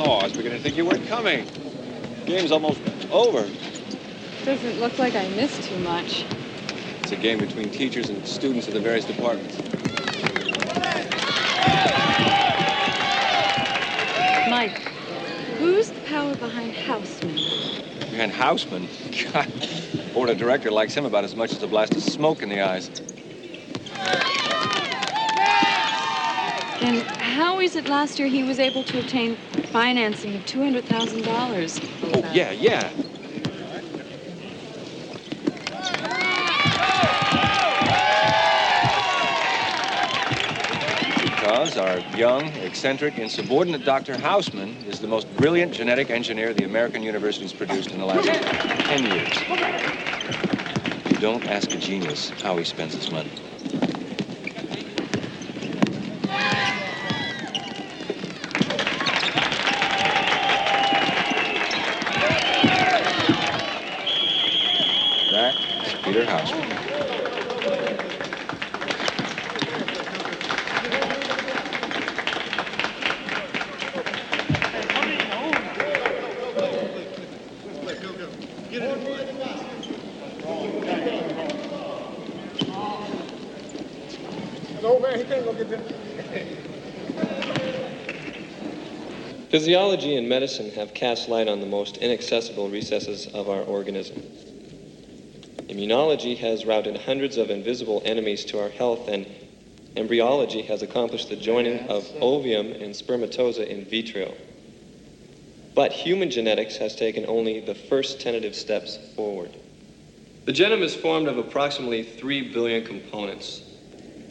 Oh, I was beginning to think you weren't coming. Game's almost over. Doesn't look like I missed too much. It's a game between teachers and students of the various departments. Mike, who's the power behind Houseman? Behind Houseman? God, board of director likes him about as much as a blast of smoke in the eyes. And how is it last year he was able to obtain financing of $200,000? Oh, yeah. Because our young, eccentric, insubordinate Dr. Houseman is the most brilliant genetic engineer the American university's produced in the last 10 years. You don't ask a genius how he spends his money. That's Peter Houseman. Physiology and medicine have cast light on the most inaccessible recesses of our organism. Immunology has routed hundreds of invisible enemies to our health, and embryology has accomplished the joining of ovum and spermatoza in vitro. But human genetics has taken only the first tentative steps forward. The genome is formed of approximately 3 billion components.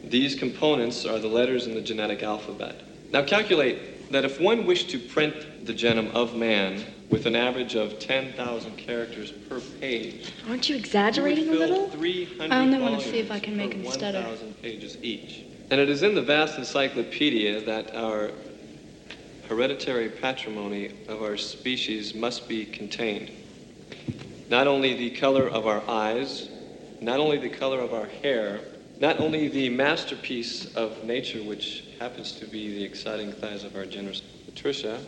These components are the letters in the genetic alphabet. Now calculate that if one wished to print the genome of man with an average of 10,000 characters per page. Aren't you exaggerating a little? I only want to see if I can make him stutter. 1,000 pages each. And it is in the vast encyclopedia that our hereditary patrimony of our species must be contained. Not only the color of our eyes, not only the color of our hair, not only the masterpiece of nature, which happens to be the exciting thighs of our generous Patricia,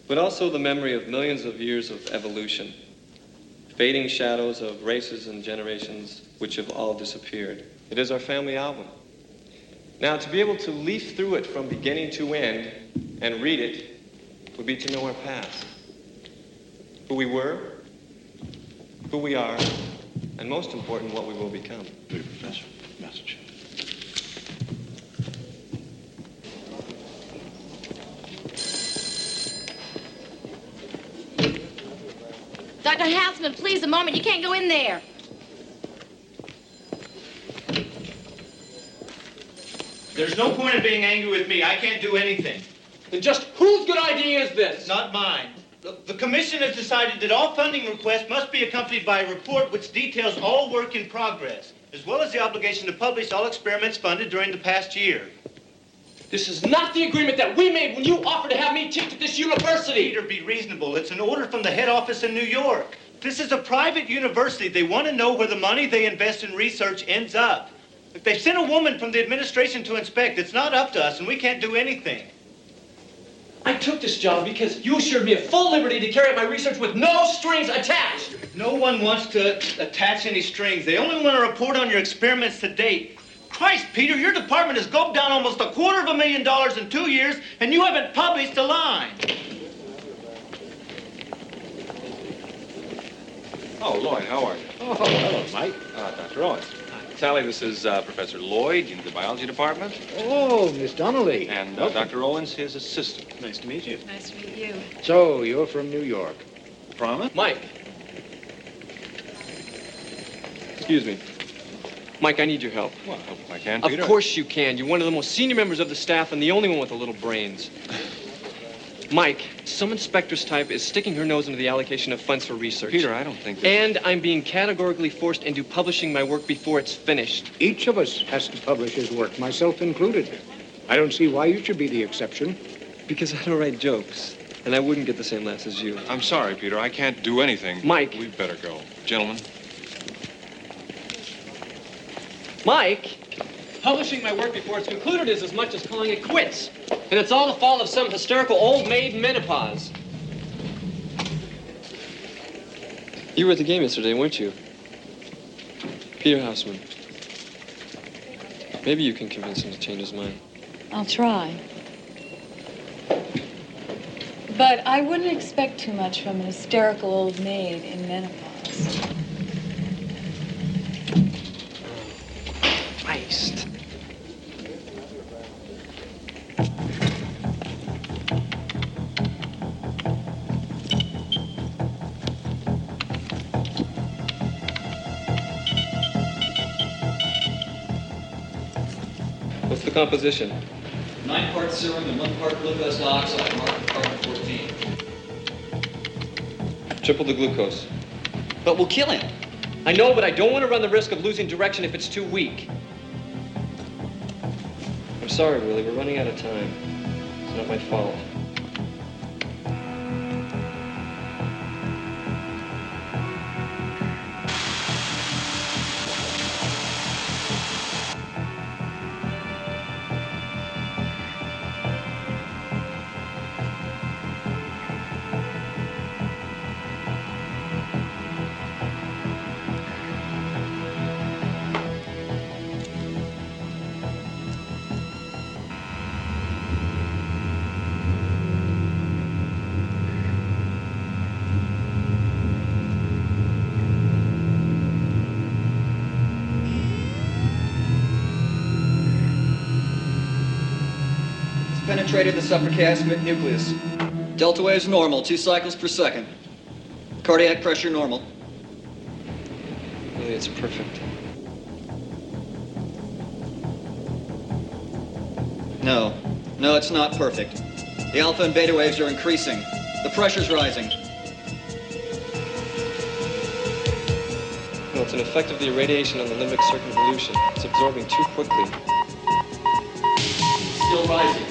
but also the memory of millions of years of evolution, fading shadows of races and generations which have all disappeared. It is our family album. Now, to be able to leaf through it from beginning to end and read it would be to know our past. Who we were, who we are, and most important, what we will become. Dear Professor, message. Dr. Houseman, please, a moment. You can't go in there. There's no point in being angry with me. I can't do anything. Then just whose good idea is this? Not mine. The commission has decided that all funding requests must be accompanied by a report which details all work in progress, as well as the obligation to publish all experiments funded during the past year. This is not the agreement that we made when you offered to have me teach at this university. Peter, be reasonable. It's an order from the head office in New York. This is a private university. They want to know where the money they invest in research ends up. If they sent a woman from the administration to inspect, it's not up to us, and we can't do anything. I took this job because you assured me of full liberty to carry out my research with no strings attached. No one wants to attach any strings. They only want to report on your experiments to date. Christ, Peter, your department has gulped down almost $250,000 in 2 years, and you haven't published a line. Oh, Lloyd, how are you? Oh, hello, Mike. Dr. Owens. Tally, this is Professor Lloyd in the biology department. Oh, Miss Donnelly. And Dr. Owens, his assistant. Nice to meet you. Nice to meet you. So, you're from New York. Promise? Mike. Excuse me. Mike, I need your help. Well, I hope I can, Of Peter. course you can. You're one of the most senior members of the staff and the only one with a little brains. Mike, some inspector's type is sticking her nose into the allocation of funds for research. Peter, I don't think that... And I'm being categorically forced into publishing my work before it's finished. Each of us has to publish his work, myself included. I don't see why you should be the exception. Because I don't write jokes. And I wouldn't get the same laughs as you. I'm sorry, Peter. I can't do anything. Mike. We'd better go. Gentlemen. Mike, publishing my work before it's concluded is as much as calling it quits. And it's all the fault of some hysterical old maid menopause. You were at the game yesterday, weren't you? Peter Houseman. Maybe you can convince him to change his mind. I'll try. But I wouldn't expect too much from an hysterical old maid in menopause. Christ. What's the composition? 9 parts serum and 1 part glucose dioxide, marked carbon 14. Triple the glucose. But we'll kill him. I know, but I don't want to run the risk of losing direction if it's too weak. I'm sorry, Willie. We're running out of time. It's not my fault. Penetrated the suprachiasmatic nucleus. Delta waves normal, 2 cycles per second. Cardiac pressure normal. Willie, it's perfect. No, it's not perfect. The alpha and beta waves are increasing. The pressure's rising. No, it's an effect of the irradiation on the limbic circumvolution. It's absorbing too quickly. Still rising.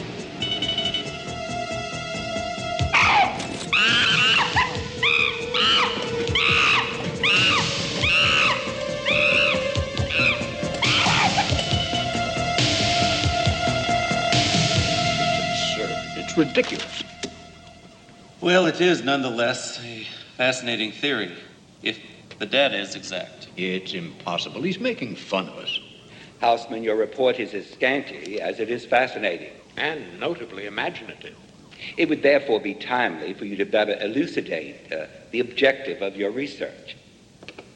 It's ridiculous. Well, it is nonetheless a fascinating theory, if the data is exact. It's impossible. He's making fun of us. Houseman, your report is as scanty as it is fascinating. And notably imaginative. It would therefore be timely for you to better elucidate the objective of your research,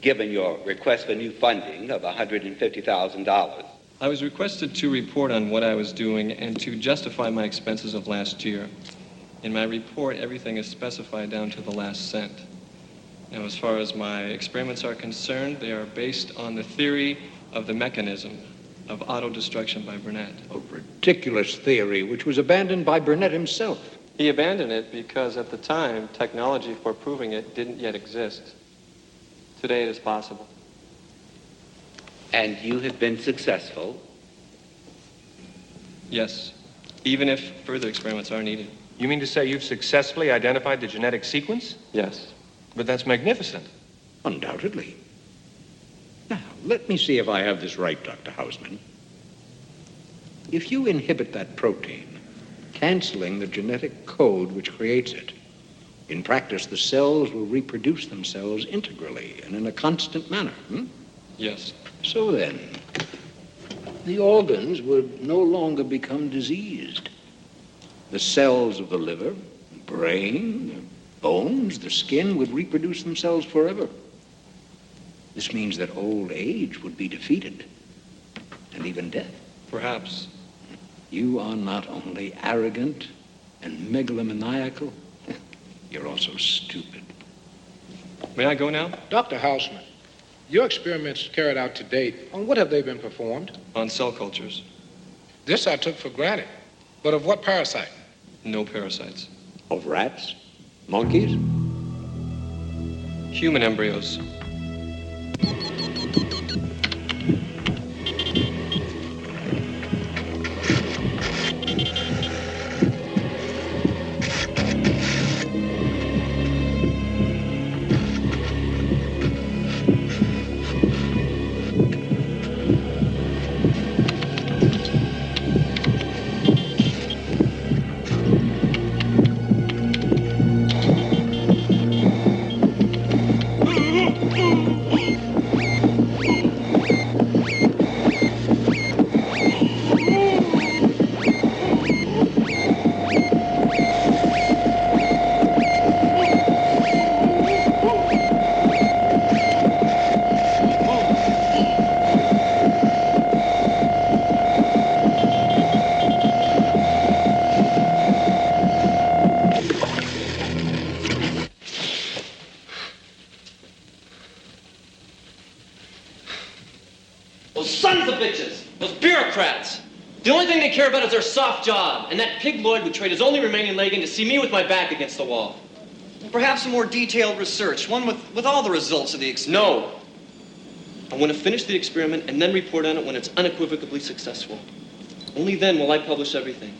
given your request for new funding of $150,000. I was requested to report on what I was doing and to justify my expenses of last year. In my report, everything is specified down to the last cent. Now, as far as my experiments are concerned, they are based on the theory of the mechanism of autodestruction by Burnett. A ridiculous theory which was abandoned by Burnett himself. He abandoned it because at the time, technology for proving it didn't yet exist. Today it is possible. And you have been successful? Yes, even if further experiments are needed. You mean to say you've successfully identified the genetic sequence? Yes. But that's magnificent. Undoubtedly. Now, let me see if I have this right, Dr. Houseman. If you inhibit that protein, canceling the genetic code which creates it, in practice, the cells will reproduce themselves integrally and in a constant manner. Yes. So then, the organs would no longer become diseased. The cells of the liver, brain, the bones, the skin would reproduce themselves forever. This means that old age would be defeated and even death. Perhaps. You are not only arrogant and megalomaniacal, you're also stupid. May I go now? Dr. Hausman, your experiments carried out to date, on what have they been performed? On cell cultures. This I took for granted. But of what parasite? No parasites. Of rats? Monkeys? Human embryos. Those sons of bitches! Those bureaucrats! The only thing they care about is their soft job, and that pig Lloyd would trade his only remaining leg in to see me with my back against the wall. Perhaps some more detailed research, one with all the results of the experiment. No! I want to finish the experiment and then report on it when it's unequivocally successful. Only then will I publish everything.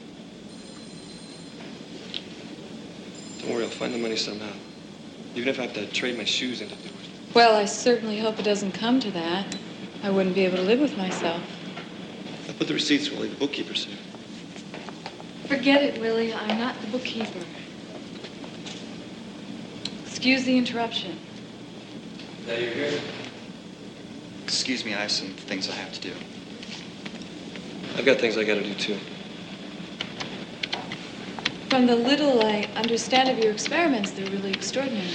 Don't worry, I'll find the money somehow. Even if I have to trade my shoes in to do it. Well, I certainly hope it doesn't come to that. I wouldn't be able to live with myself. I'll put the receipts, Willie. The bookkeeper's here. Forget it, Willie. I'm not the bookkeeper. Excuse the interruption. Now you're here? Excuse me, I have some things I have to do. I've got things I gotta do too. From the little I understand of your experiments, they're really extraordinary.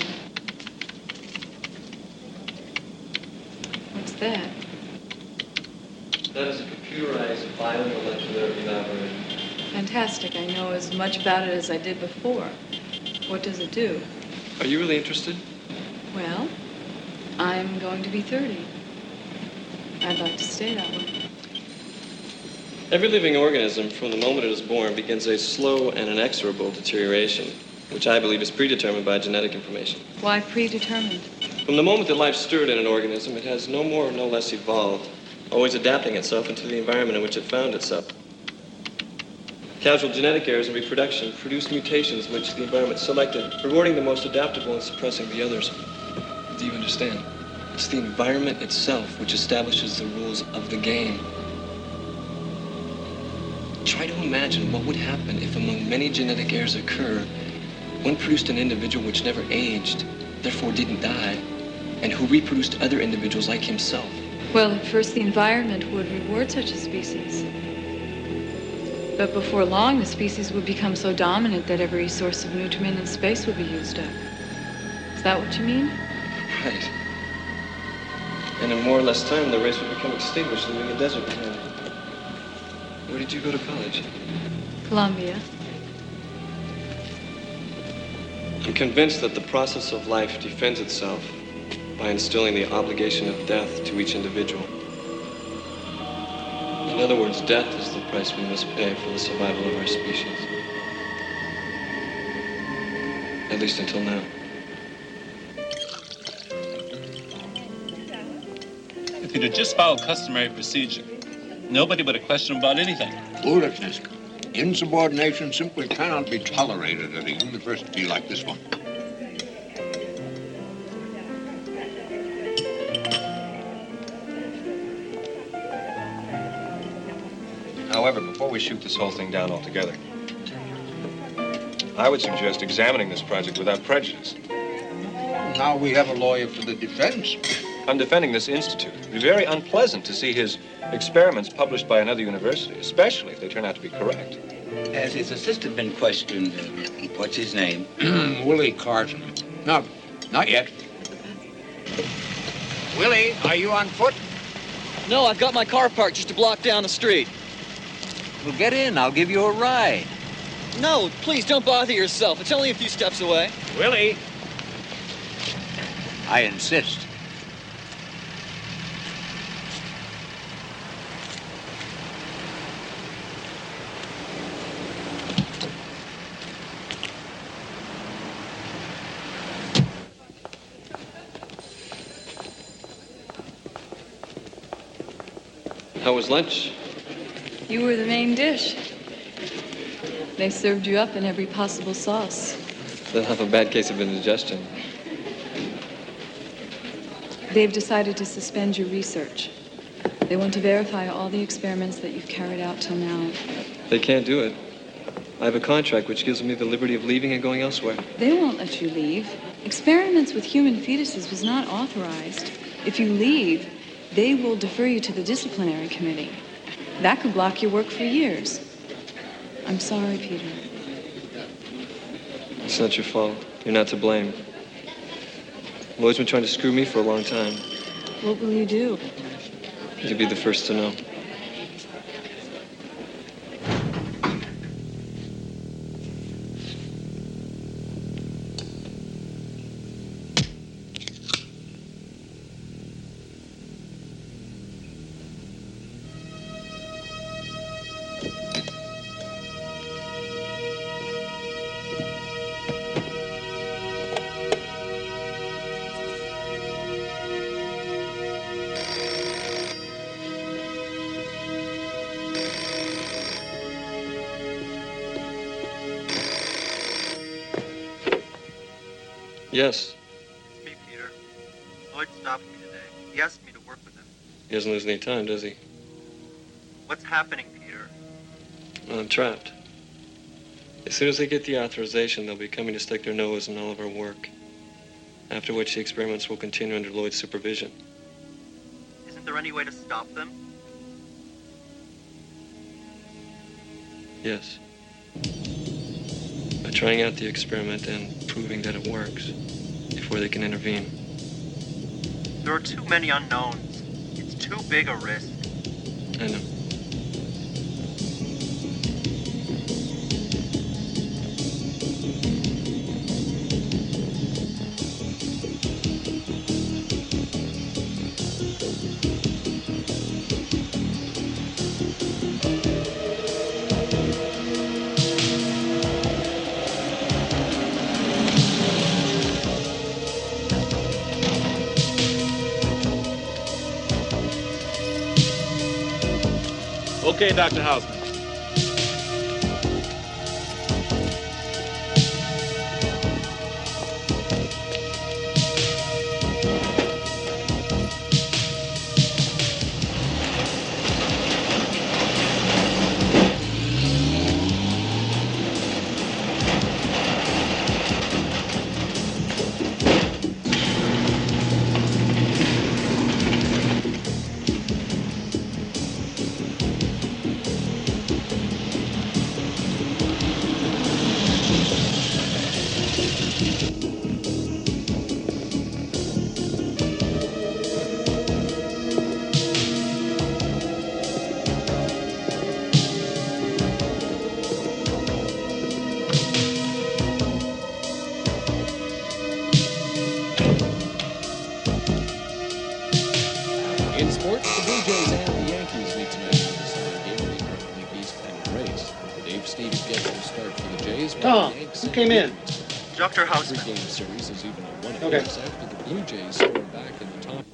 What's that? That is a computerized biomolecular evaporator. Fantastic. I know as much about it as I did before. What does it do? Are you really interested? Well, I'm going to be 30. I'd like to stay that way. Every living organism, from the moment it is born, begins a slow and inexorable deterioration, which I believe is predetermined by genetic information. Why predetermined? From the moment that life stirred in an organism, it has no more or no less evolved, always adapting itself into the environment in which it found itself. Casual genetic errors in reproduction produce mutations which the environment selected, rewarding the most adaptable and suppressing the others. Do you understand? It's the environment itself which establishes the rules of the game. Try to imagine what would happen if among many genetic errors occur, one produced an individual which never aged, therefore didn't die, and who reproduced other individuals like himself. Well, at first the environment would reward such a species. But before long, the species would become so dominant that every source of nutriment in space would be used up. Is that what you mean? Right. And in more or less time, the race would become extinguished, leaving a desert behind. Where did you go to college? Columbia. I'm convinced that the process of life defends itself by instilling the obligation of death to each individual. In other words, death is the price we must pay for the survival of our species. At least until now. If you'd have just followed customary procedure, nobody would have questioned about anything. Foolishness. Insubordination simply cannot be tolerated at a university like this one. However, before we shoot this whole thing down altogether, I would suggest examining this project without prejudice. Now we have a lawyer for the defense. I'm defending this institute. It'd be very unpleasant to see his experiments published by another university, especially if they turn out to be correct. Has his assistant been questioned? What's his name? Willie Carson. No, not yet. Willie, are you on foot? No, I've got my car parked just a block down the street. Well, get in. I'll give you a ride. No, please don't bother yourself. It's only a few steps away. Willie. I insist. How was lunch? You were the main dish. They served you up in every possible sauce. They'll have a bad case of indigestion. They've decided to suspend your research. They want to verify all the experiments that you've carried out till now. They can't do it. I have a contract which gives me the liberty of leaving and going elsewhere. They won't let you leave. Experiments with human fetuses was not authorized. If you leave, they will defer you to the disciplinary committee. That could block your work for years. I'm sorry, Peter. It's not your fault. You're not to blame. Lloyd's been trying to screw me for a long time. What will you do? You'll be the first to know. Yes. It's me, Peter. Lloyd stopped me today. He asked me to work with him. He doesn't lose any time, does he? What's happening, Peter? Well, I'm trapped. As soon as they get the authorization, they'll be coming to stick their nose in all of our work. After which the experiments will continue under Lloyd's supervision. Isn't there any way to stop them? Yes. By trying out the experiment and proving that it works before they can intervene. There are too many unknowns. It's too big a risk. I know. Okay, Dr. Hausman. In sports, the Blue Jays and the Yankees meet tonight in the deciding game of the American League East pennant race. Dave Stevens gets the start for the Jays. Oh, who came in? Dr. Hausman. The three-game series is even at one Okay. apiece after the Blue Jays stormed back in the top.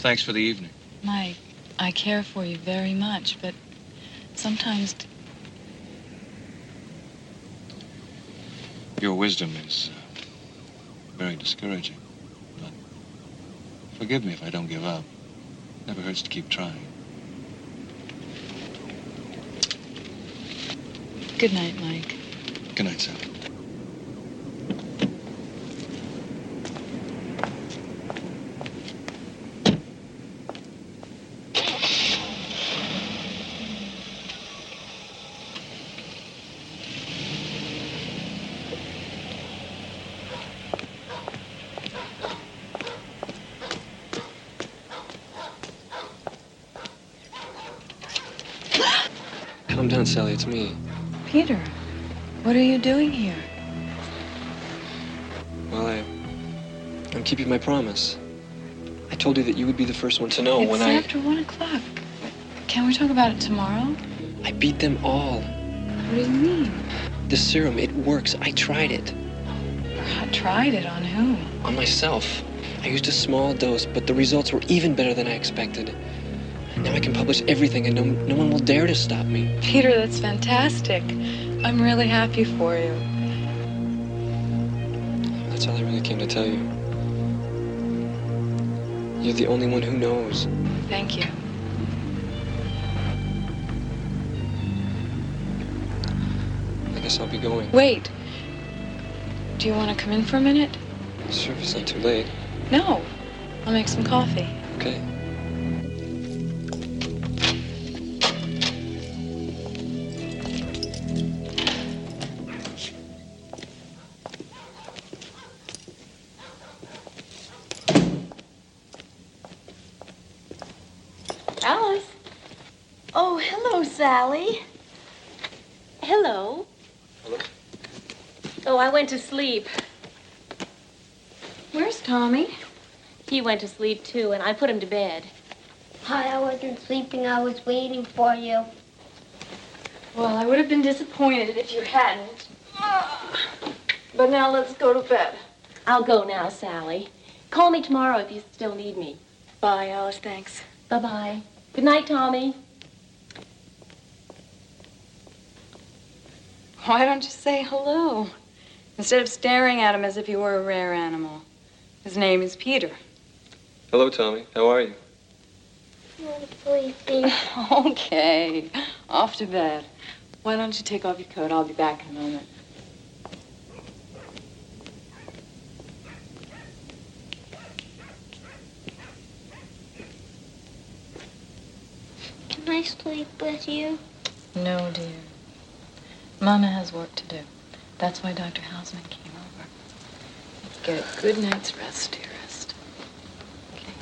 Thanks for the evening. Mike, I care for you very much, but sometimes... Your wisdom is very discouraging. But forgive me if I don't give up. Never hurts to keep trying. Good night, Mike. Good night, Sally. Calm down, Sally. It's me. Peter, what are you doing here? Well, I'm keeping my promise. I told you that you would be the first one to know It's when after 1 o'clock. Can we talk about it tomorrow? I beat them all. What do you mean? The serum, it works. I tried it. I tried it on who? On myself. I used a small dose, but the results were even better than I expected. Now I can publish everything and no one will dare to stop me. Peter, that's fantastic. I'm really happy for you. That's all I really came to tell you. You're the only one who knows. Thank you. I guess I'll be going. Wait. Do you want to come in for a minute? Sure, if it's not too late. No. I'll make some coffee. Okay. Alice. Oh, hello, Sally. Hello. Hello? Oh, I went to sleep. Where's Tommy? He went to sleep, too, and I put him to bed. Hi, I wasn't sleeping. I was waiting for you. Well, I would have been disappointed if you hadn't. But now let's go to bed. I'll go now, Sally. Call me tomorrow if you still need me. Bye, Alice. Thanks. Bye-bye. Good night, Tommy. Why don't you say hello? Instead of staring at him as if he were a rare animal. His name is Peter. Hello, Tommy. How are you? I'm sleepy. Okay. Off to bed. Why don't you take off your coat? I'll be back in a moment. Can I sleep with you? No, dear. Mama has work to do. That's why Dr. Hausman came over. Let's get a good night's rest, dearest. Okay.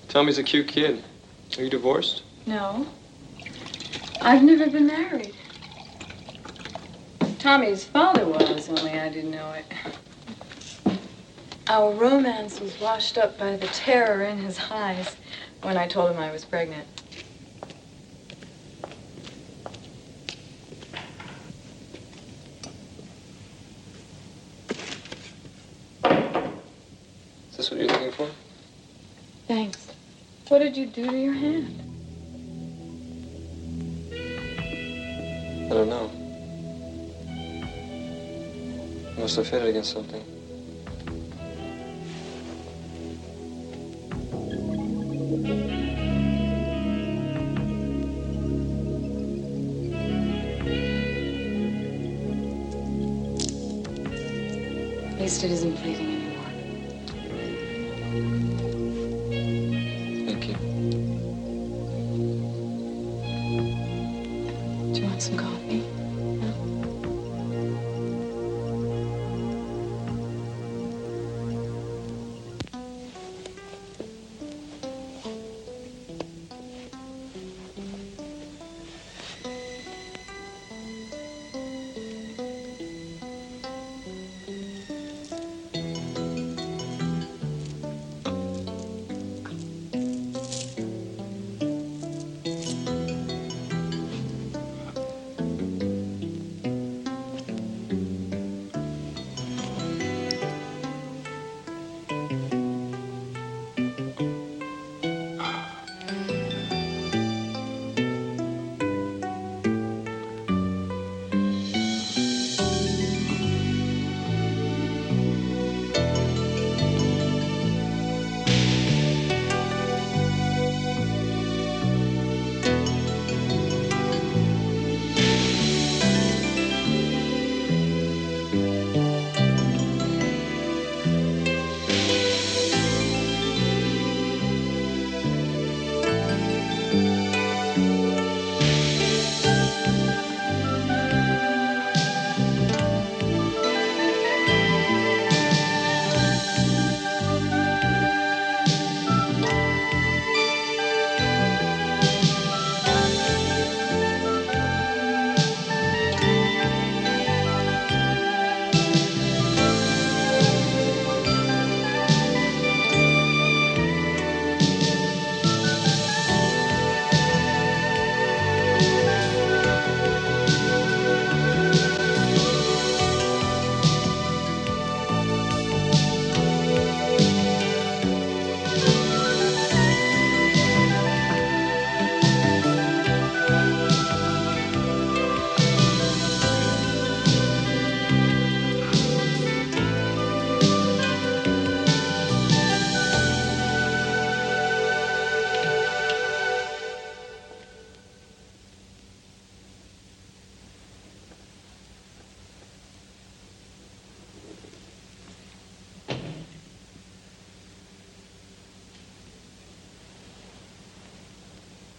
Tommy's a cute kid. Are you divorced? No. I've never been married. Tommy's father was, only I didn't know it. Our romance was washed up by the terror in his eyes when I told him I was pregnant. Is this what you're looking for? Thanks. What did you do to your hand? I don't know. I must have hit it against something. At least it isn't bleeding anymore. Thank you. Do you want some coffee?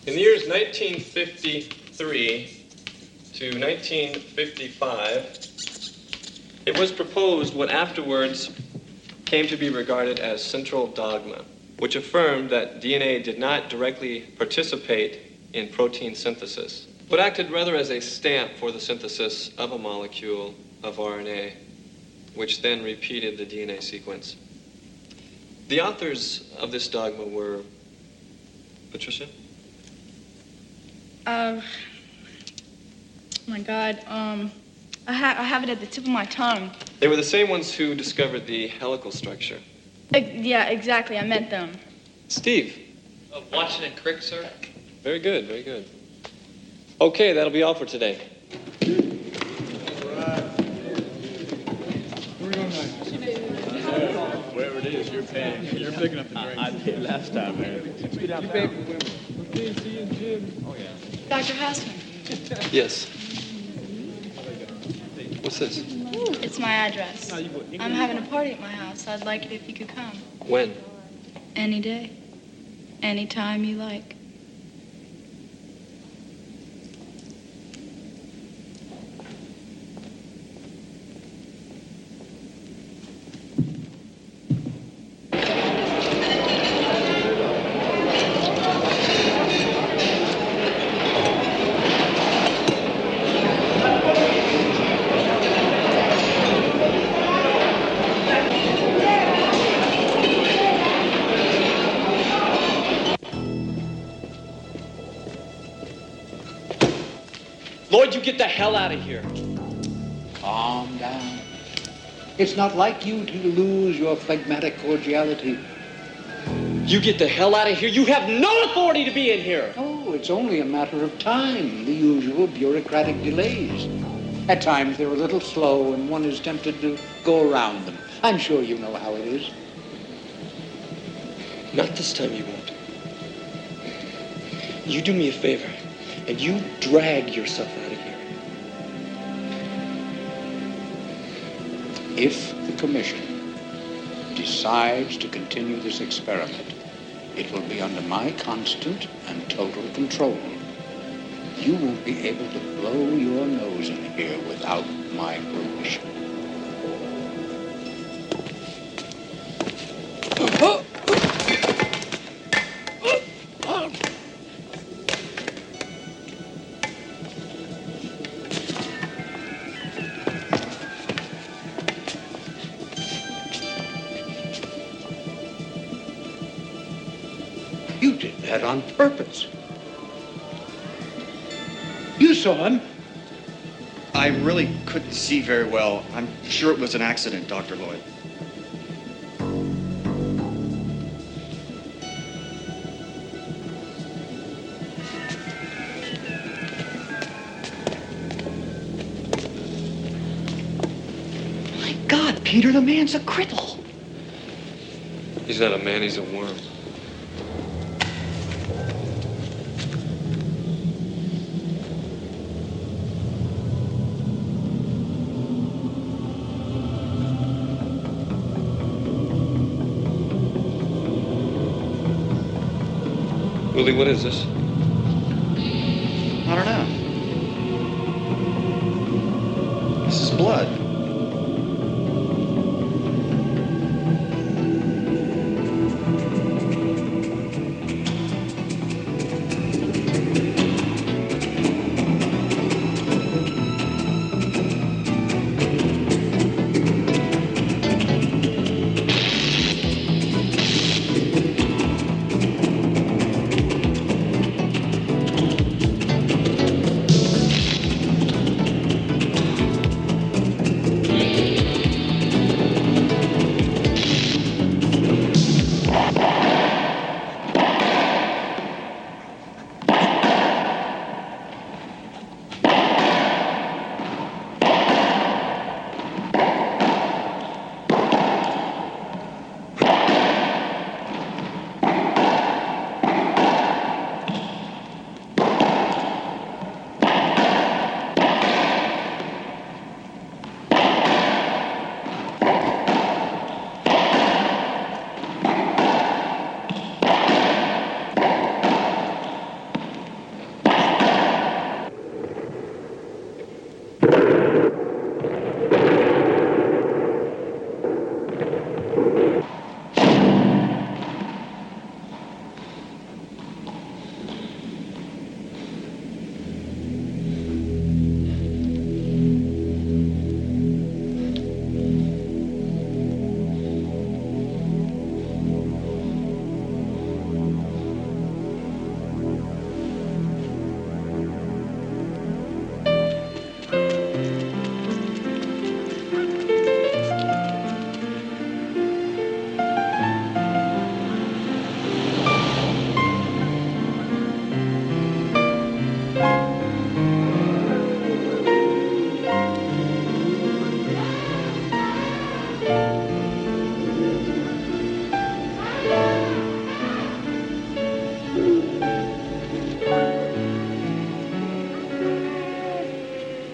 In the years 1953 to 1955, it was proposed what afterwards came to be regarded as central dogma, which affirmed that DNA did not directly participate in protein synthesis, but acted rather as a stamp for the synthesis of a molecule of RNA, which then repeated the DNA sequence. The authors of this dogma were, Patricia? My God, I have it at the tip of my tongue. They were the same ones who discovered the helical structure. Yeah, exactly. I meant them. Steve. Washington Crick, sir? Very good, very good. Okay, that'll be all for today. Wherever it is, you're paying. You're picking up the drinks. I paid last time, man. Dr. Hausman. Yes. What's this? It's my address. I'm having a party at my house. I'd like it if you could come. When? Any day. Any time you like. Lloyd, you get the hell out of here. Calm down. It's not like you to lose your phlegmatic cordiality. You get the hell out of here. You have no authority to be in here. Oh, it's only a matter of time, the usual bureaucratic delays. At times they're a little slow and one is tempted to go around them. I'm sure you know how it is. Not this time you won't. You do me a favor, and you drag yourself out of here. If the commission decides to continue this experiment, it will be under my constant and total control. You won't be able to blow your nose in here without my permission. You did that on purpose. You saw him. I really couldn't see very well. I'm sure it was an accident, Dr. Lloyd. My God, Peter, the man's a cripple. He's not a man, he's a worm. Willie, what is this? I don't know. This is blood.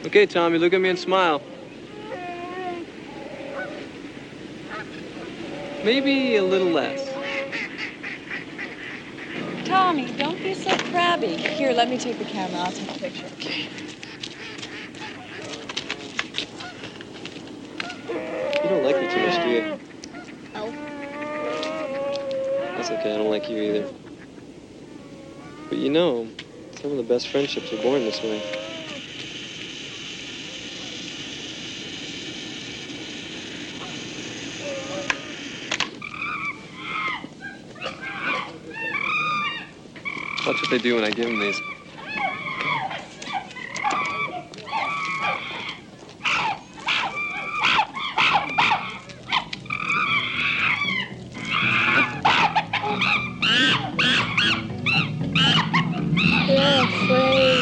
Okay, Tommy, look at me and smile. Maybe a little less. Tommy, don't be so crabby. Here, let me take the camera. I'll take a picture. Okay. You don't like me too much, do you? Oh. That's okay, I don't like you either. But you know, some of the best friendships are born this way. Watch what they do when I give them these. They're afraid.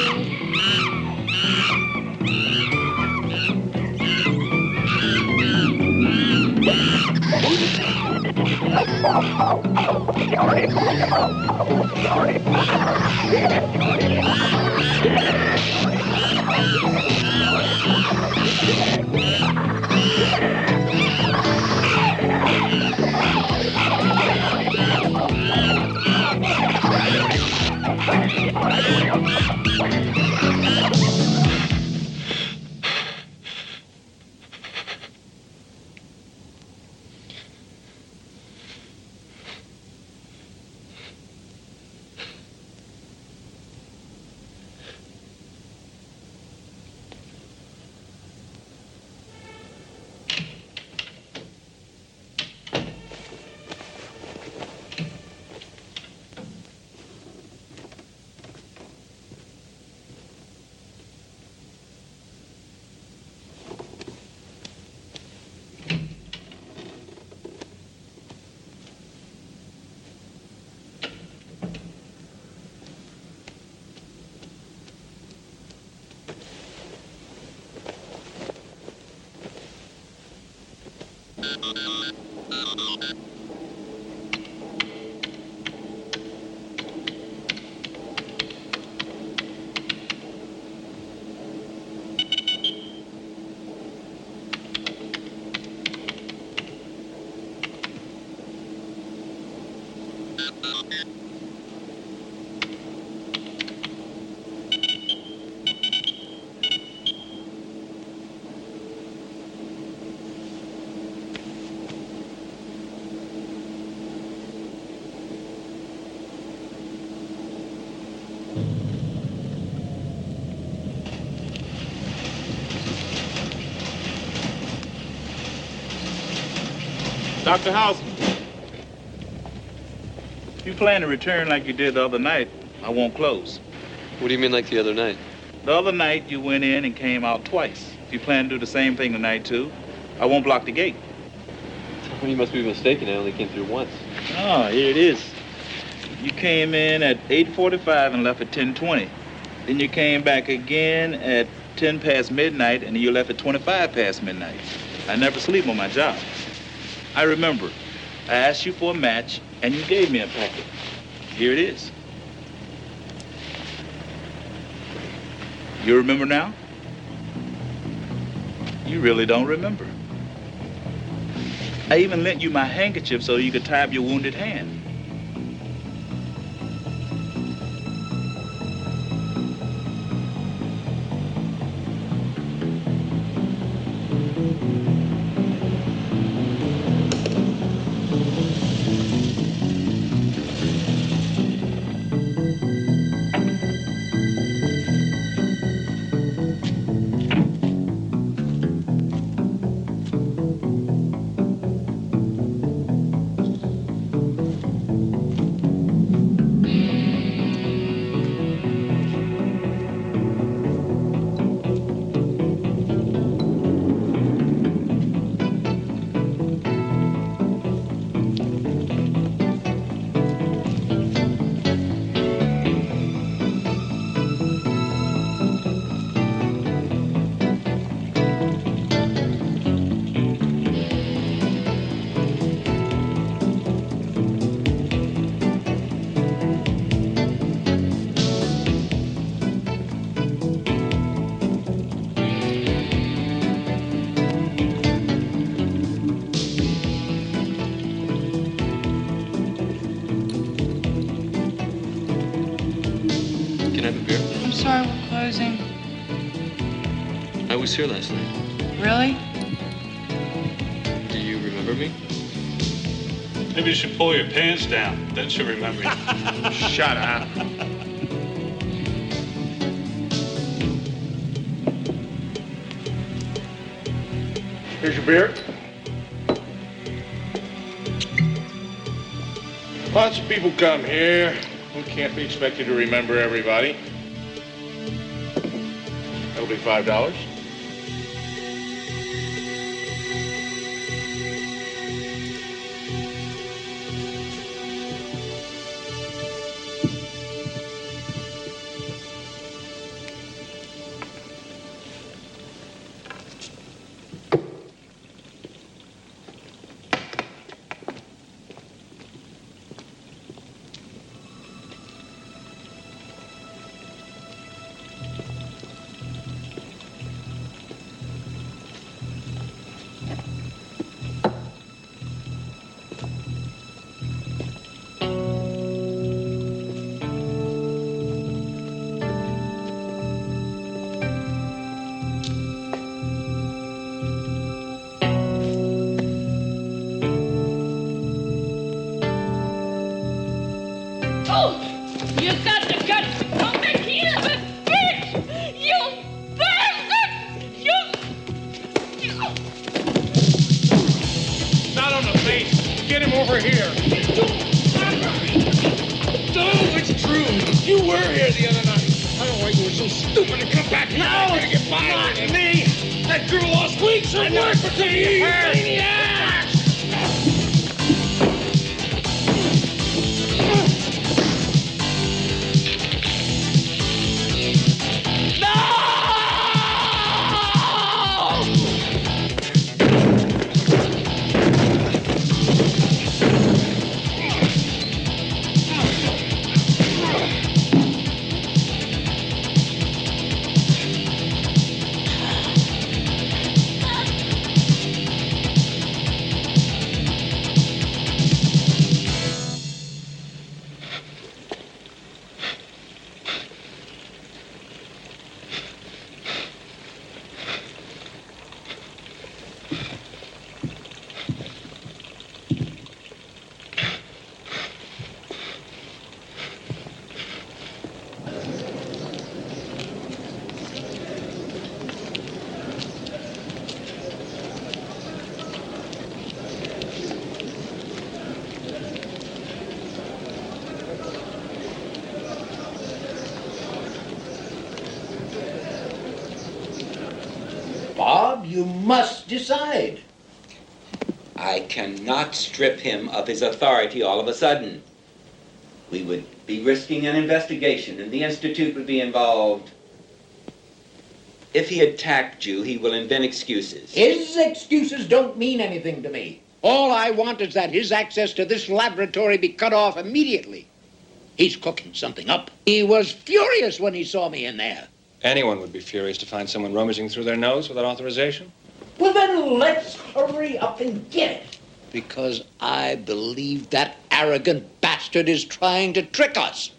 Dr. Houseman, if you plan to return like you did the other night, I won't close. What do you mean like the other night? The other night, you went in and came out twice. If you plan to do the same thing tonight, too, I won't block the gate. Well, you must be mistaken. I only came through once. Oh, here it is. You came in at 8:45 and left at 10:20. Then you came back again at 10 past midnight, and you left at 25 past midnight. I never sleep on my job. I remember. I asked you for a match, and you gave me a packet. Here it is. You remember now? You really don't remember. I even lent you my handkerchief so you could tie up your wounded hand. using? I was here last night. Really? Do you remember me? Maybe you should pull your pants down. Then she'll remember you. Shut up. Here's your beer. Lots of people come here. We can't be expected to remember everybody. That'll be $5. You got the guts to come back here, bitch! You bastard! You... Not on the face. Get him over here. No, it's true. You were here the other night. I don't know why you were so stupid to come back here. No, you're gonna get fired. Not me. That girl lost weeks of work for taking you maniac! Bob, you must decide. I cannot strip him of his authority all of a sudden. We would be risking an investigation, and the Institute would be involved. If he attacked you, he will invent excuses. His excuses don't mean anything to me. All I want is that his access to this laboratory be cut off immediately. He's cooking something up. He was furious when he saw me in there. Anyone would be furious to find someone rummaging through their nose without authorization. Well, then let's hurry up and get it. Because I believe that arrogant bastard is trying to trick us.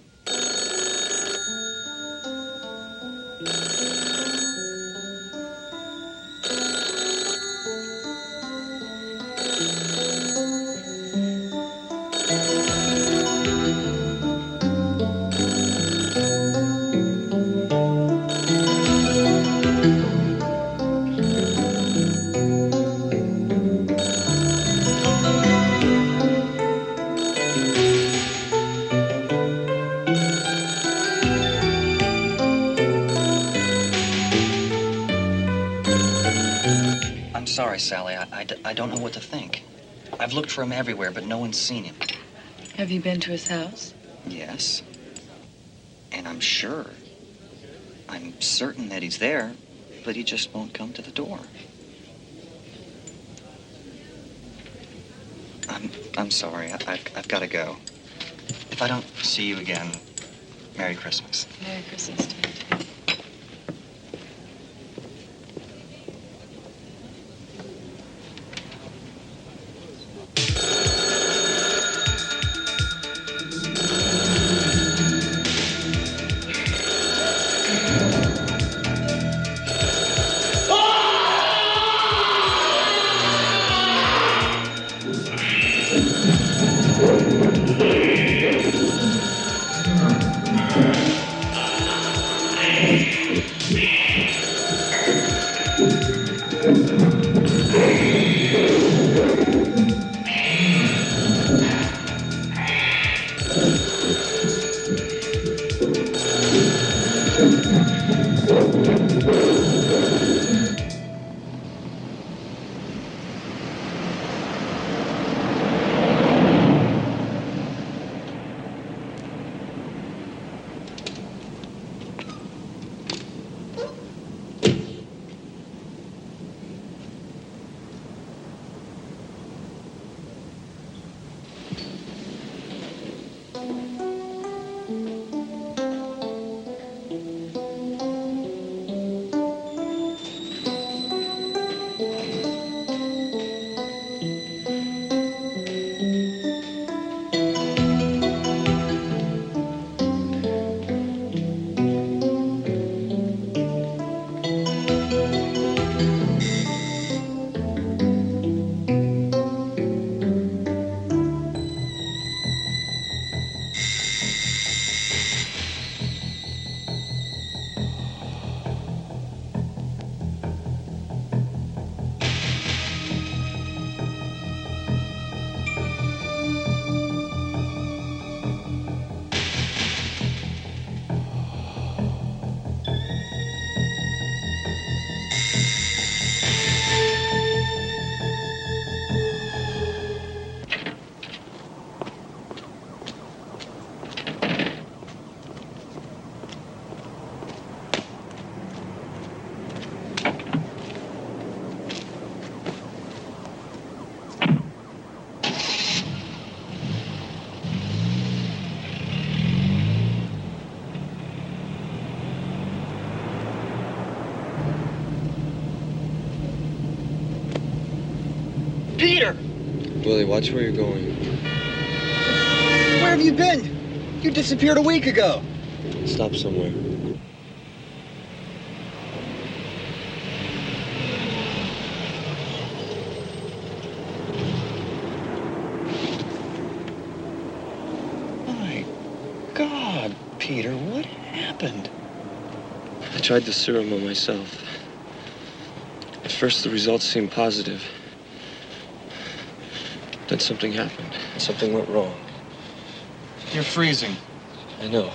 Sorry, Sally. I don't know what to think. I've looked for him everywhere, but no one's seen him. Have you been to his house? Yes. And I'm certain that he's there, but he just won't come to the door. I'm sorry. I've got to go. If I don't see you again, Merry Christmas. Merry Christmas to you, too. Peter! Willie, watch where you're going. Where have you been? You disappeared a week ago. Stop somewhere. My God, Peter, what happened? I tried the serum on myself. At first, the results seemed positive. Then something happened. Something went wrong. You're freezing. I know.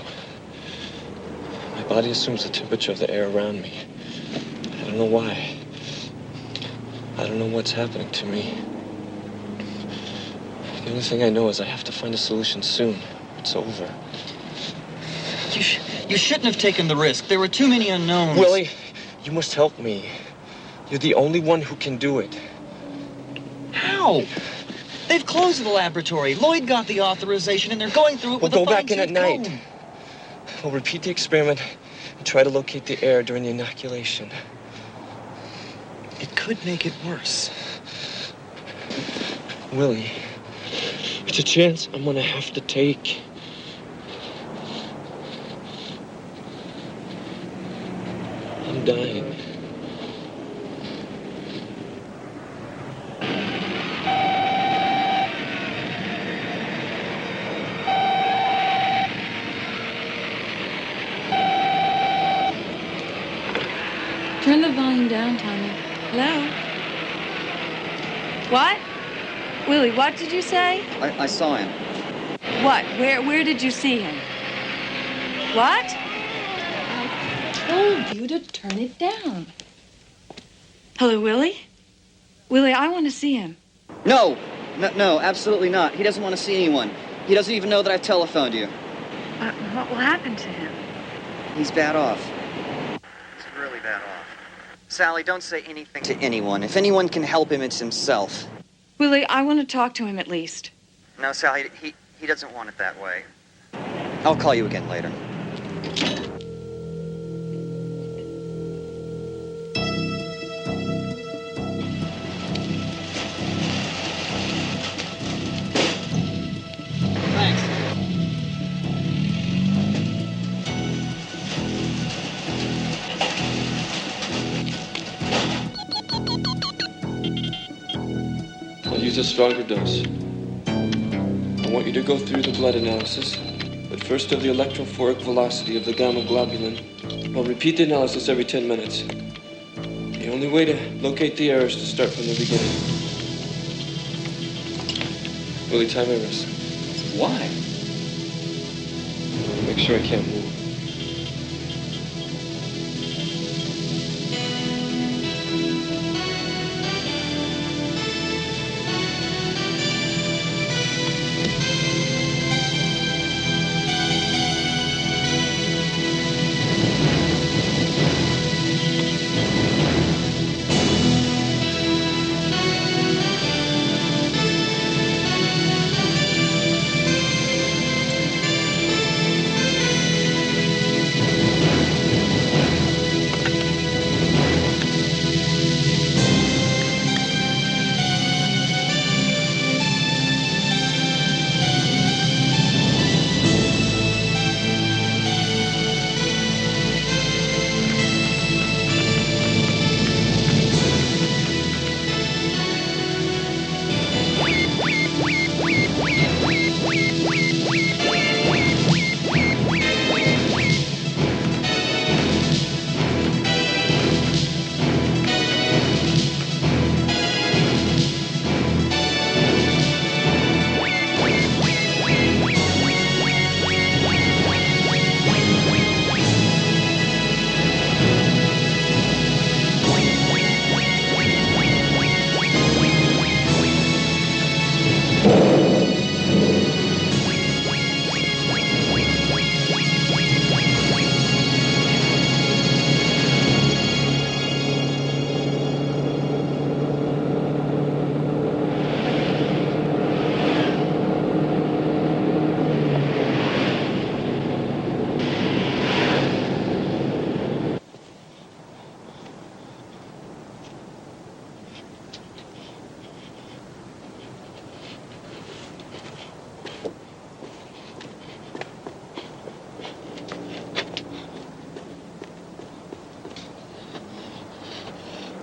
My body assumes the temperature of the air around me. I don't know why. I don't know what's happening to me. The only thing I know is I have to find a solution soon. It's over. You shouldn't have taken the risk. There were too many unknowns. Willie, you must help me. You're the only one who can do it. How? They've closed the laboratory. Lloyd got the authorization, and they're going through it with a We'll go back in at fine-tooth night. comb. We'll repeat the experiment and try to locate the air during the inoculation. It could make it worse. Willie, it's a chance I'm gonna have to take. I'm dying. Turn the volume down, Tommy. Hello? What? Willie, what did you say? I saw him. What? Where did you see him? What? I told you to turn it down. Hello, Willie? Willie, I want to see him. No, absolutely not. He doesn't want to see anyone. He doesn't even know that I've telephoned you. What will happen to him? He's bad off. He's really bad off. Sally, don't say anything to anyone. If anyone can help him, it's himself. Willie, I want to talk to him at least. No, Sally, he doesn't want it that way. I'll call you again later. Thanks. I'll use a stronger dose. I want you to go through the blood analysis, but first of the electrophoric velocity of the gamma globulin. I'll repeat the analysis every 10 minutes. The only way to locate the error is to start from the beginning. Willie, tie my wrist. Why? Make sure I can't move.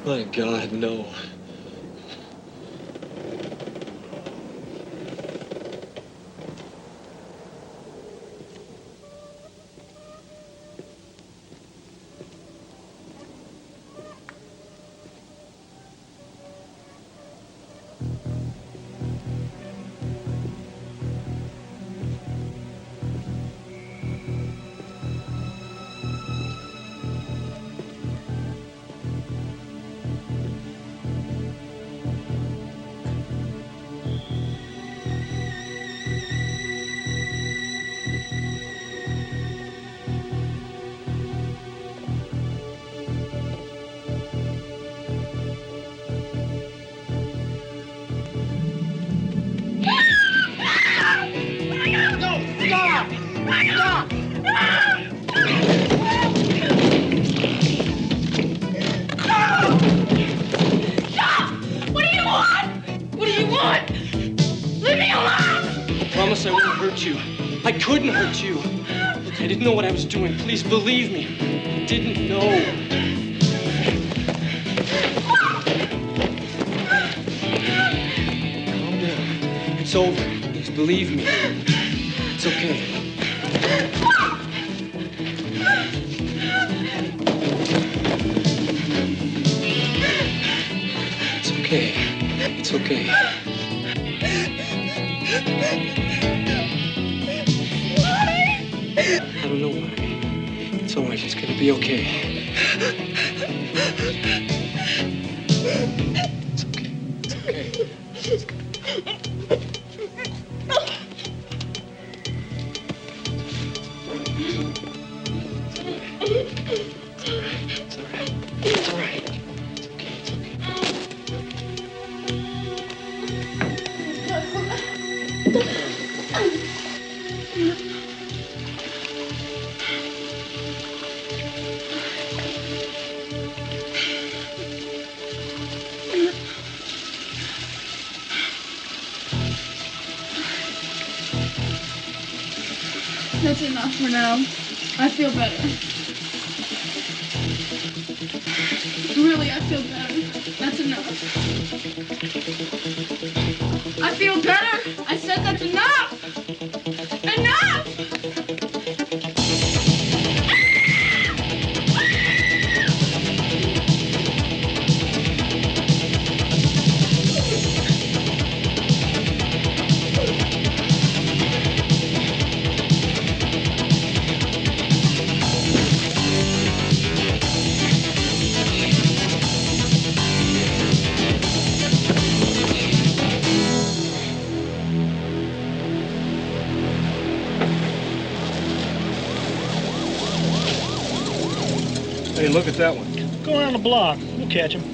My God, no. I won't hurt you. I couldn't hurt you. Look, I didn't know what I was doing. Please believe me. I didn't know. Calm down. It's over. Please believe me. It's okay. It's okay. It's okay. I don't know why. It's all right. It's gonna be okay. It's okay. It's okay. It's all right. That's enough for now. I feel better. Really, I feel better. That's enough. I feel better. I said that's enough. Enough! Hey, look at that one. Go around the block. We'll catch him.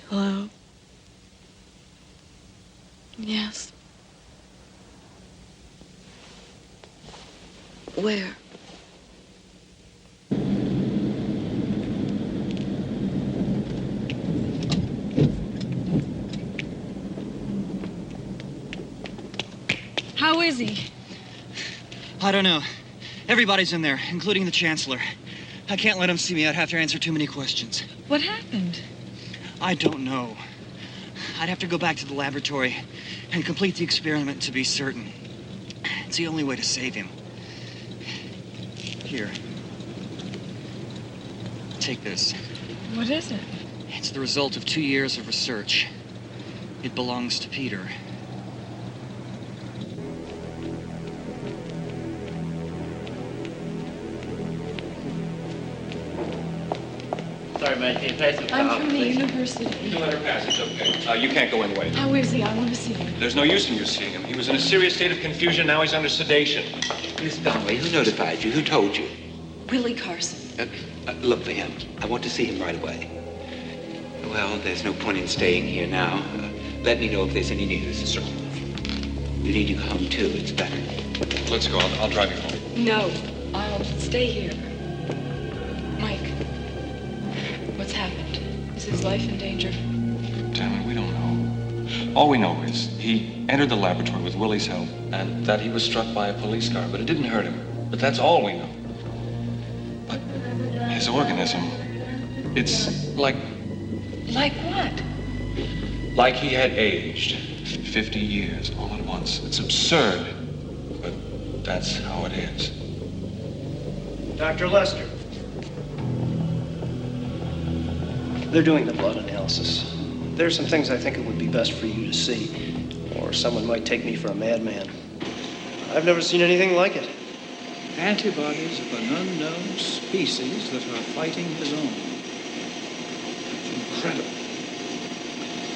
Hello? Yes. Where? How is he? I don't know. Everybody's in there, including the Chancellor. I can't let him see me. I'd have to answer too many questions. What happened? I don't know. I'd have to go back to the laboratory and complete the experiment to be certain. It's the only way to save him. Here. Take this. What is it? It's the result of 2 years of research. It belongs to Peter. Sorry, man, can you pass the I'm from the university. You can let her pass, it's okay. You can't go in, wait. How is he? I want to see him. There's no use in you seeing him. He was in a serious state of confusion, now he's under sedation. Miss Conway, who notified you? Who told you? Willie Carson. Look for him. I want to see him right away. Well, there's no point in staying here now. Let me know if there's any news. Sir. You need to come too. It's better. Let's go. I'll drive you home. No, I'll stay here. Mike, what's happened? Is his life in danger? Damn it, we don't know. All we know is he entered the laboratory with Willie's help and that he was struck by a police car, but it didn't hurt him. But that's all we know. But his organism, it's like... Like what? Like he had aged 50 years all at once. It's absurd, but that's how it is. Dr. Lester. They're doing the blood analysis. There's some things I think it would be best for you to see, or someone might take me for a madman. I've never seen anything like it. Antibodies of an unknown species that are fighting his own. It's incredible.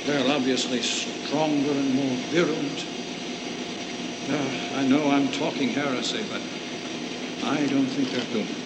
They're obviously stronger and more virulent. I know I'm talking heresy, but I don't think they're human.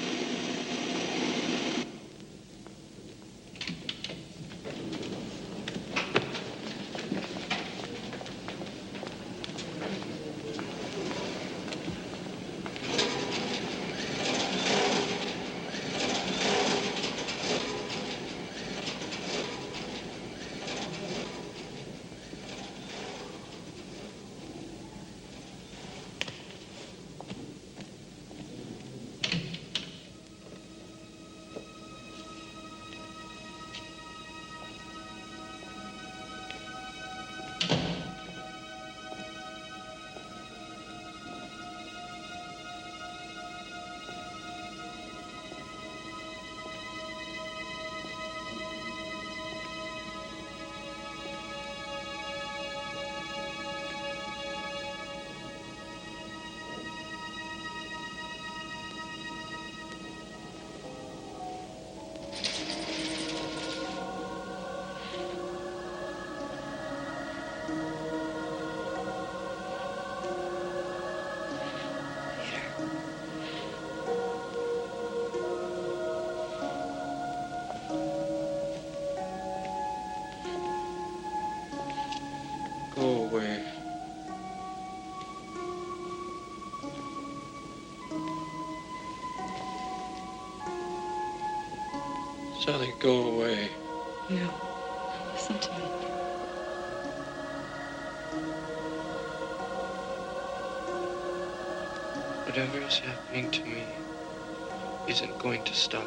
Go away. Sally, go away. No. Listen to me. Whatever is happening to me isn't going to stop.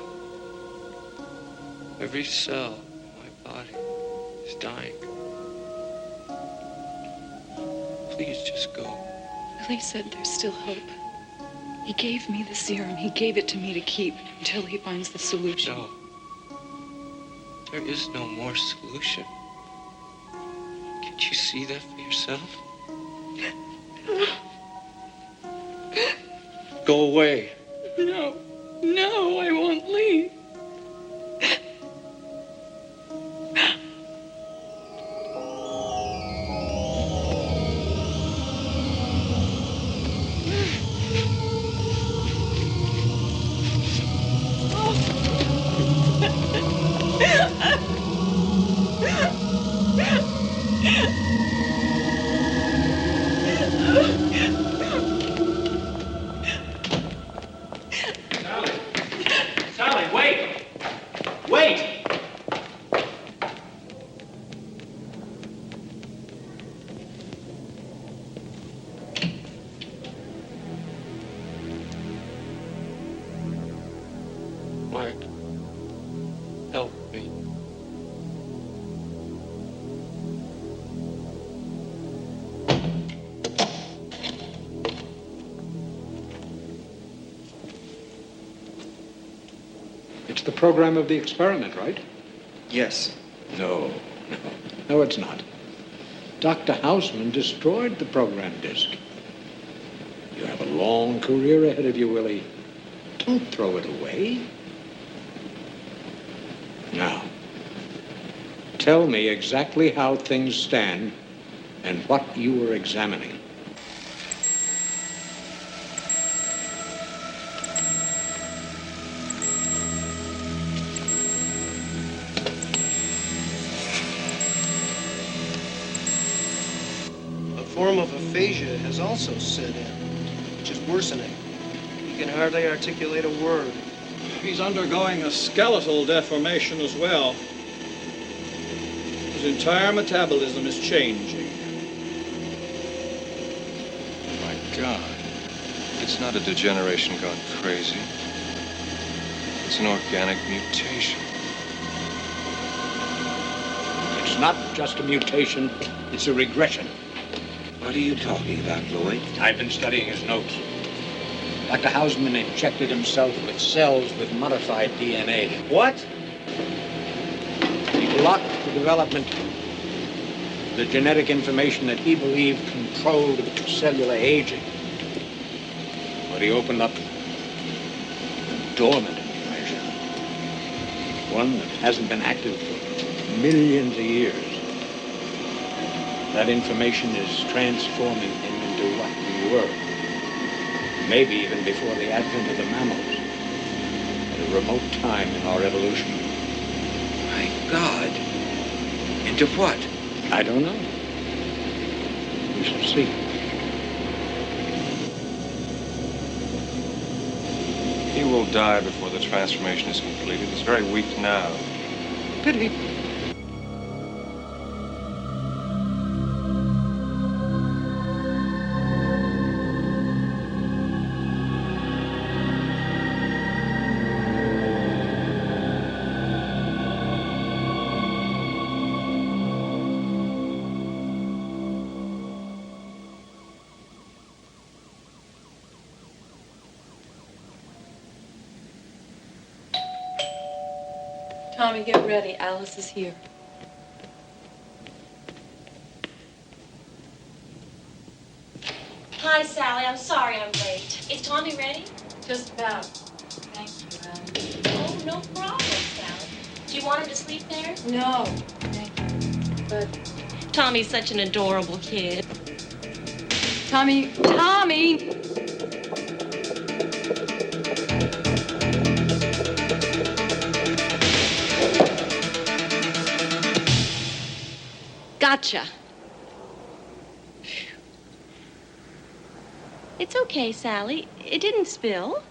Every cell in my body is dying. Please just go. Willie said there's still hope. He gave me the serum. He gave it to me to keep until he finds the solution. No. There is no more solution. Can't you see that for yourself? Go away. No. No, I won't leave. That's the program of the experiment, right? Yes. No, it's not. Dr. Houseman destroyed the program disk. You have a long career ahead of you, Willie. Don't throw it away. Now, tell me exactly how things stand and what you were examining. A form of aphasia has also set in, which is worsening. He can hardly articulate a word. He's undergoing a skeletal deformation as well. His entire metabolism is changing. My God. It's not a degeneration gone crazy. It's an organic mutation. It's not just a mutation, it's a regression. What are you talking about, Lloyd? I've been studying his notes. Dr. Houseman injected himself with cells with modified DNA. What? He blocked the development of the genetic information that he believed controlled cellular aging. But he opened up dormant information, one that hasn't been active for millions of years. That information is transforming him into what we were. Maybe even before the advent of the mammals, at a remote time in our evolution. My God. Into what? I don't know. We shall see. He will die before the transformation is completed. He's very weak now. Pity. Tommy, get ready. Alice is here. Hi, Sally. I'm sorry I'm late. Is Tommy ready? Just about. Thank you, Alice. Oh, no problem, Sally. Do you want him to sleep there? No, thank you. But Tommy's such an adorable kid. Tommy! Gotcha. It's okay, Sally. It didn't spill.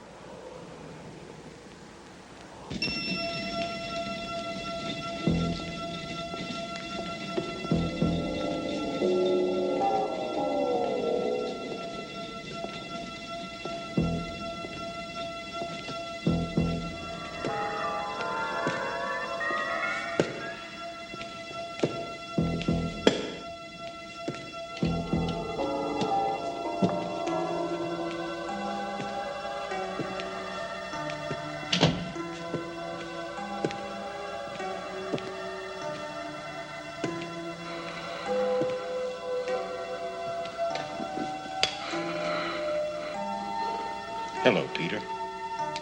Hello, Peter.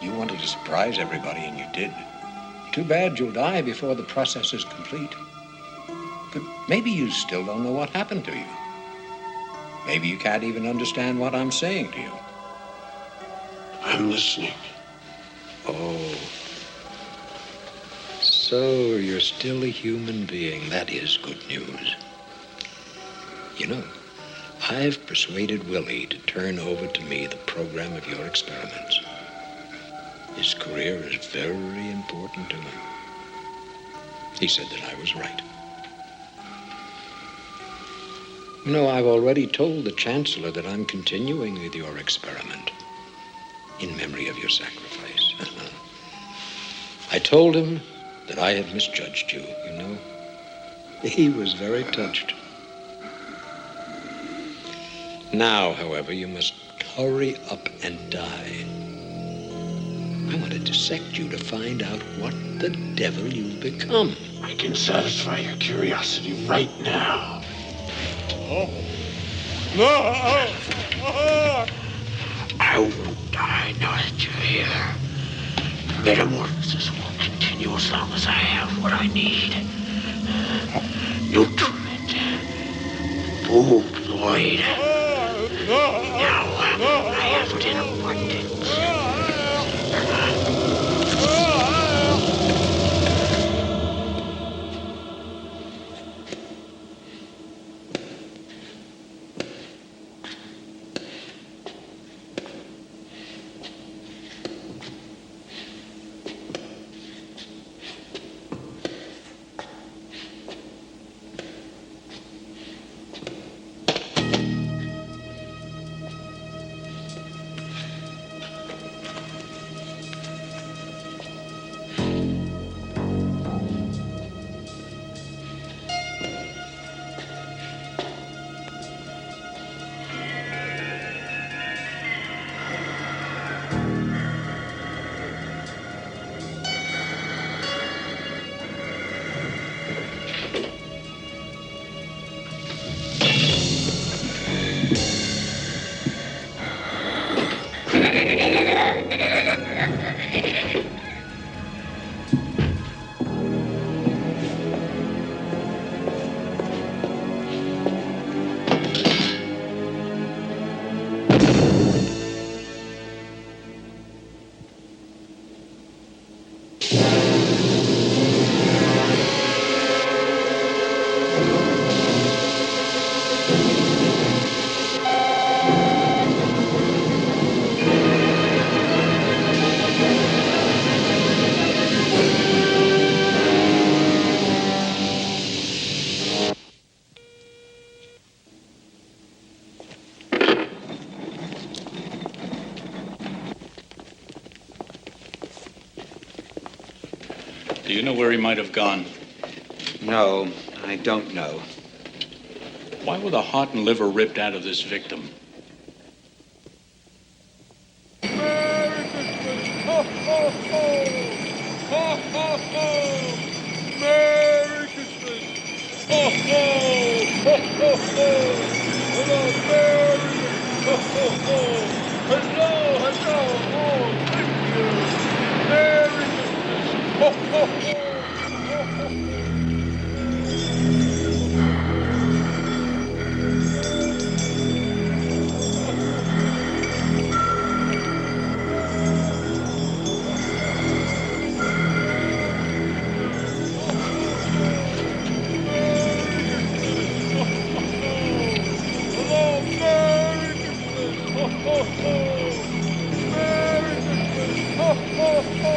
You wanted to surprise everybody, and you did. Too bad you'll die before the process is complete. But maybe you still don't know what happened to you. Maybe you can't even understand what I'm saying to you. I'm listening. Oh. So you're still a human being. That is good news. You know, I've persuaded Willie to turn over to me the program of your experiments. His career is very important to him. He said that I was right. You know, I've already told the Chancellor that I'm continuing with your experiment in memory of your sacrifice. I told him that I had misjudged you, you know. He was very touched. Now, however, you must hurry up and die. I want to dissect you to find out what the devil you've become. I can satisfy your curiosity right now. I won't die now that you're here. Metamorphosis will continue as long as I have what I need. Nutriment. Food, Lloyd. Now, I have it in abundance. Do you know where he might have gone? No, I don't know. Why were the heart and liver ripped out of this victim? Merry Christmas! Ho, ho, ho! Ho, ho, ho! Merry Christmas! Ho, ho! Ho, ho, ho! Hello, Merry Christmas! Ho, ho, ho! Hello, hello! Oh, thank you! Merry Christmas! Ho, ho, ho! Ho, ho, ho! Hello, Merry Christmas! Ho, ho, ho! Merry Christmas! Ho, ho, ho!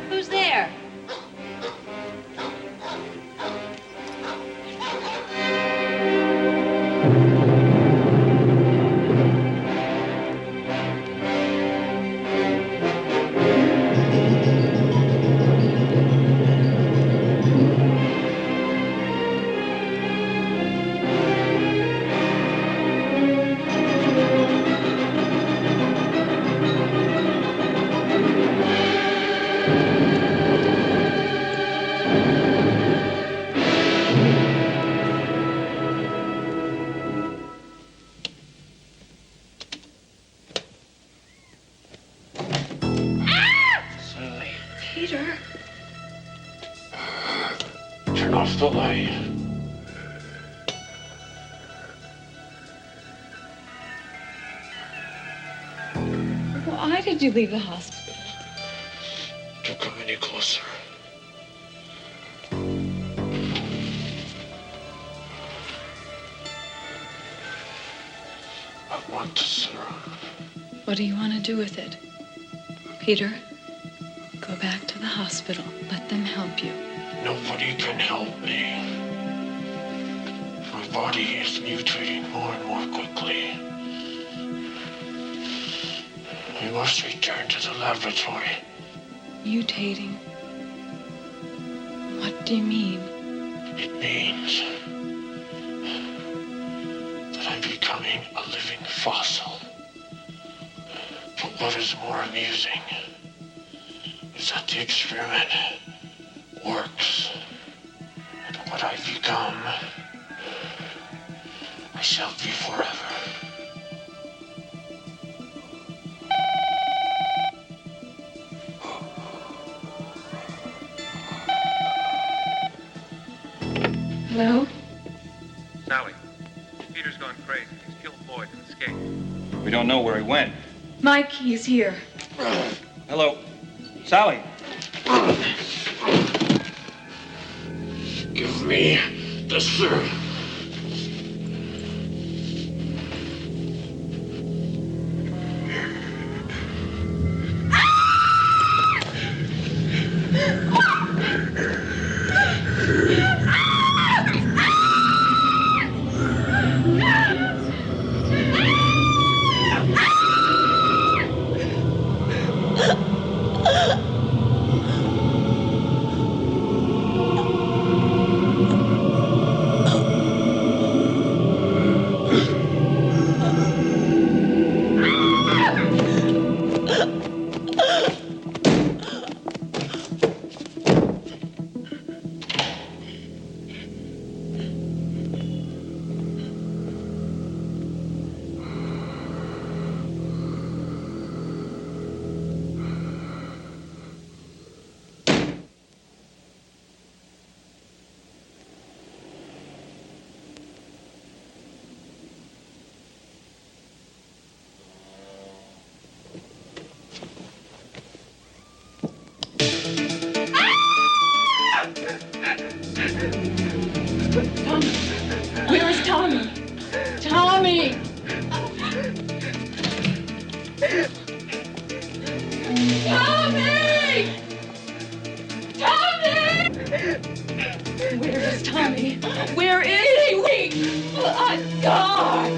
Who's there? Sally, Peter. turn off the light. Why did you leave the hospital? Don't come any closer. want, sir. What do you want to do with it? Peter, go back to the hospital. Let them help you. Nobody can help me. My body is mutating more and more quickly. We must return to the laboratory. Mutating? What do you mean? It means that I'm becoming a living fossil. But what is more amusing is that the experiment works. And what I become, I shall be forever. Hello? Sally, Peter's gone crazy. He's killed Boyd and escaped. We don't know where he went. Mike, he's here. Hello. Sally. Give me the syrup. Where is Tommy? Tommy! Tommy! Tommy! Where is Tommy? Where is he? Wait! Oh, God!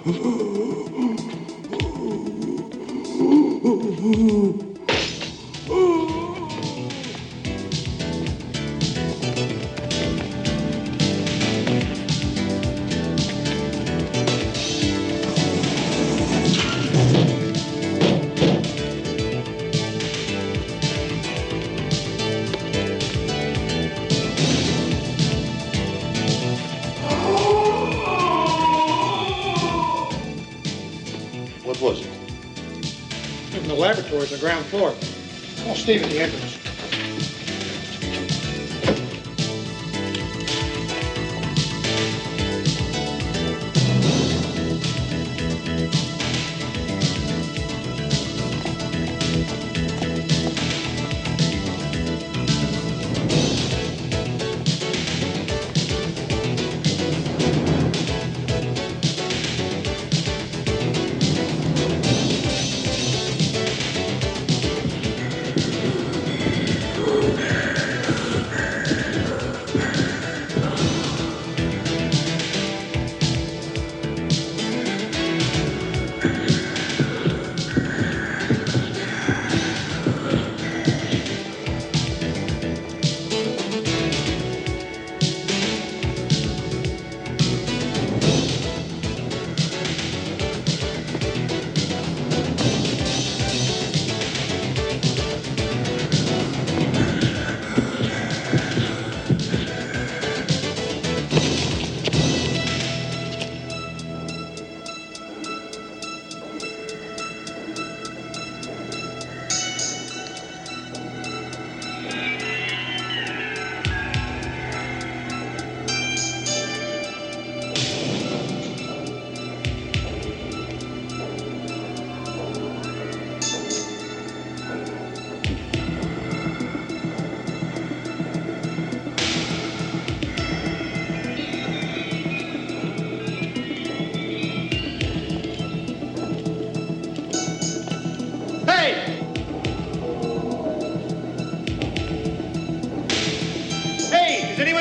What was it? In the laboratory on the ground floor. Call Steve at the entrance.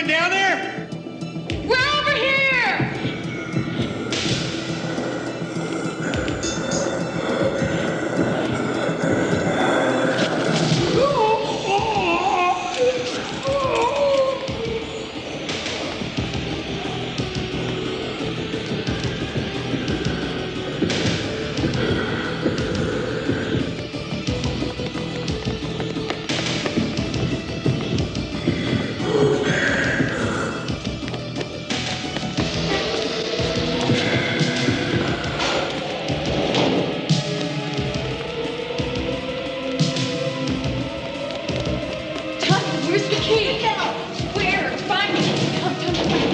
Down there? We're over here! Where's the key? Where? Find it. Come, tell me.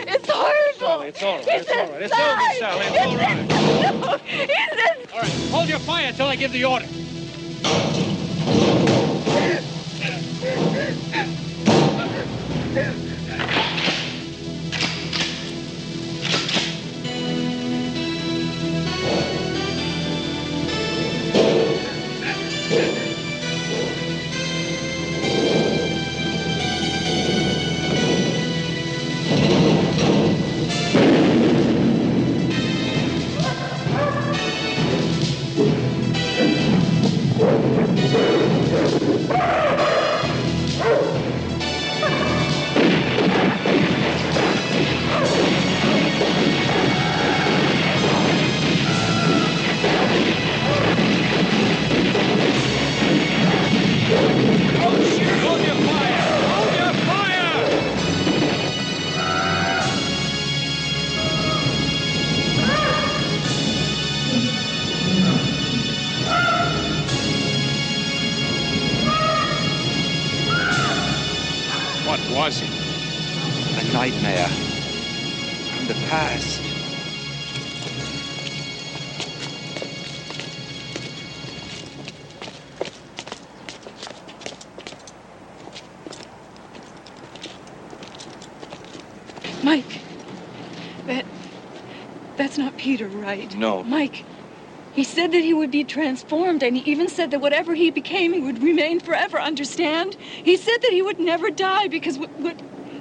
It's horrible. It's all right. It's all right. It's over, Sally. It's all right. No, it's All right. Hold your fire until I give the order. nightmare from the past. Mike, that's not Peter, right? No. Mike, he said that he would be transformed, and he even said that whatever he became, he would remain forever, understand? He said that he would never die because,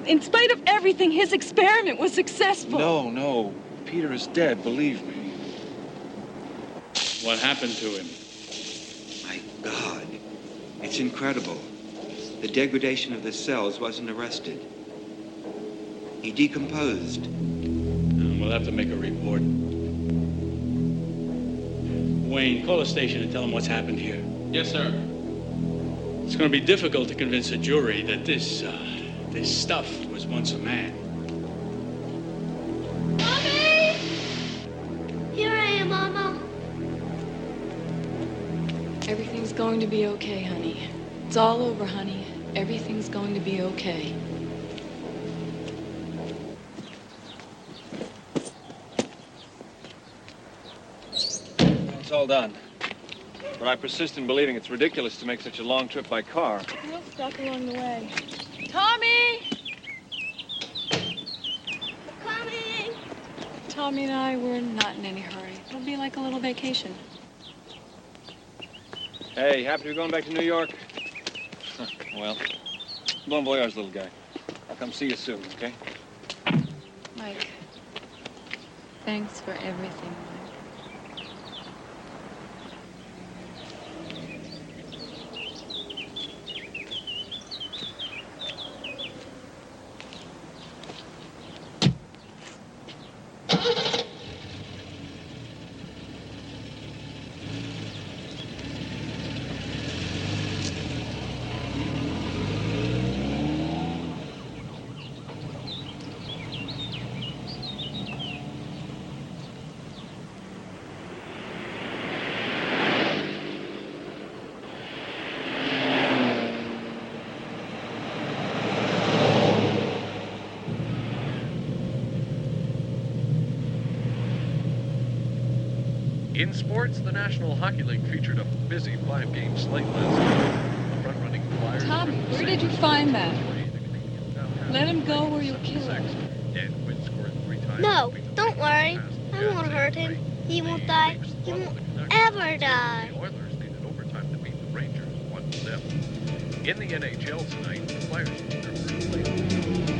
in spite of everything, his experiment was successful. No. Peter is dead, believe me. What happened to him? My God, it's incredible. The degradation of the cells wasn't arrested. He decomposed. We'll have to make a report. Wayne, call the station and tell them what's happened here. Yes, sir. It's going to be difficult to convince a jury that this stuff was once a man. Mommy! Here I am, Mama. Everything's going to be okay, honey. It's all over, honey. Everything's going to be okay. It's all done. But I persist in believing it's ridiculous to make such a long trip by car. We're stuck along the way. Tommy! Coming! Tommy and I, we're not in any hurry. It'll be like a little vacation. Hey, happy to be going back to New York? Well, bon voyage, little guy. I'll come see you soon, okay? Mike, thanks for everything, Mike. In sports, the National Hockey League featured a busy 5-game slate last night. The front-running Flyers... Tommy, where did you find that? Let him go or you'll kill him. No, don't worry. I won't hurt him. He won't die. He won't ever die. The Oilers needed overtime to beat the Rangers 1-0. In the NHL tonight, the Flyers need their first place.